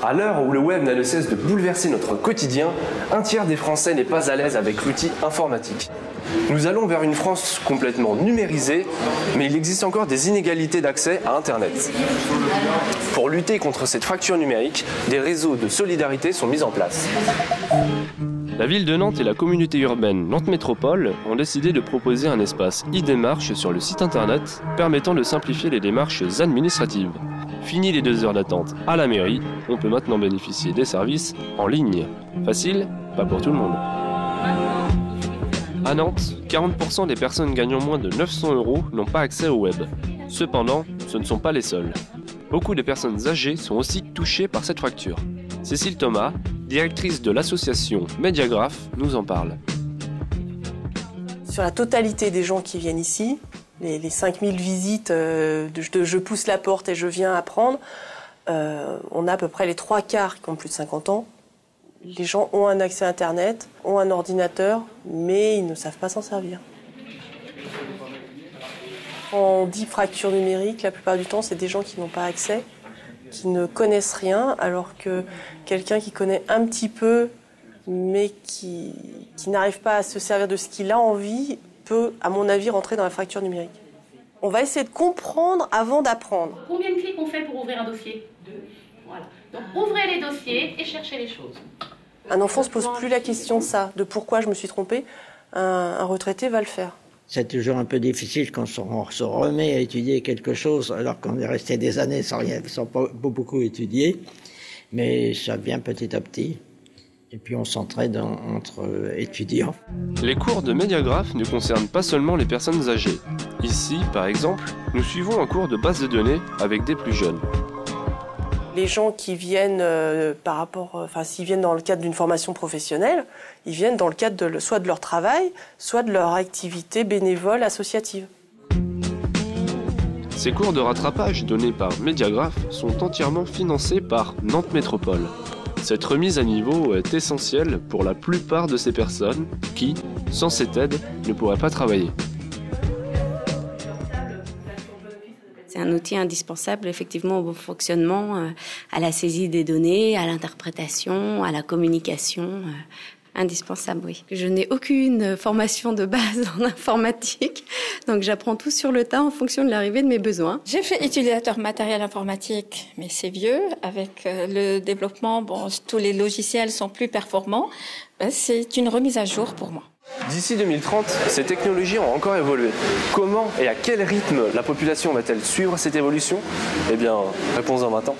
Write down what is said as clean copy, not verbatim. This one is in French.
À l'heure où le web n'a de cesse de bouleverser notre quotidien, un tiers des Français n'est pas à l'aise avec l'outil informatique. Nous allons vers une France complètement numérisée, mais il existe encore des inégalités d'accès à Internet. Pour lutter contre cette fracture numérique, des réseaux de solidarité sont mis en place. La ville de Nantes et la communauté urbaine Nantes Métropole ont décidé de proposer un espace e-démarche sur le site internet permettant de simplifier les démarches administratives. Fini les 2 heures d'attente à la mairie, on peut maintenant bénéficier des services en ligne. Facile, pas pour tout le monde. À Nantes, 40% des personnes gagnant moins de 900 € n'ont pas accès au web. Cependant, ce ne sont pas les seuls. Beaucoup de personnes âgées sont aussi touchées par cette fracture. Cécile Thomas, directrice de l'association Mediagraph, nous en parle. Sur la totalité des gens qui viennent ici, les 5000 visites de je pousse la porte et je viens apprendre, on a à peu près les 3/4 qui ont plus de 50 ans. Les gens ont un accès à Internet, ont un ordinateur, mais ils ne savent pas s'en servir. Quand on dit fracture numérique, la plupart du temps, c'est des gens qui n'ont pas accès, qui ne connaissent rien, alors que quelqu'un qui connaît un petit peu, mais qui n'arrive pas à se servir de ce qu'il a envie, peut, à mon avis, rentrer dans la fracture numérique. On va essayer de comprendre avant d'apprendre. Combien de clics on fait pour ouvrir un dossier? 2. Voilà. Donc ouvrez les dossiers et cherchez les choses. Un enfant ne se pose plus la question de ça, de pourquoi je me suis trompée. Un retraité va le faire. C'est toujours un peu difficile quand on se remet à étudier quelque chose alors qu'on est resté des années sans pas beaucoup étudier. Mais ça vient petit à petit. Et puis on s'entraide entre étudiants. Les cours de Mediagraph ne concernent pas seulement les personnes âgées. Ici, par exemple, nous suivons un cours de base de données avec des plus jeunes. Les gens qui viennent s'ils viennent dans le cadre d'une formation professionnelle, ils viennent dans le cadre soit de leur travail, soit de leur activité bénévole associative. Ces cours de rattrapage donnés par Mediagraph sont entièrement financés par Nantes Métropole. Cette remise à niveau est essentielle pour la plupart de ces personnes qui, sans cette aide, ne pourraient pas travailler. C'est un outil indispensable effectivement au bon fonctionnement, à la saisie des données, à l'interprétation, à la communication. Indispensable, oui. Je n'ai aucune formation de base en informatique, donc j'apprends tout sur le tas en fonction de l'arrivée de mes besoins. J'ai fait utilisateur matériel informatique, mais c'est vieux. Avec le développement, tous les logiciels sont plus performants. C'est une remise à jour pour moi. D'ici 2030, ces technologies ont encore évolué. Comment et à quel rythme la population va-t-elle suivre cette évolution ? Eh bien, réponse-en maintenant.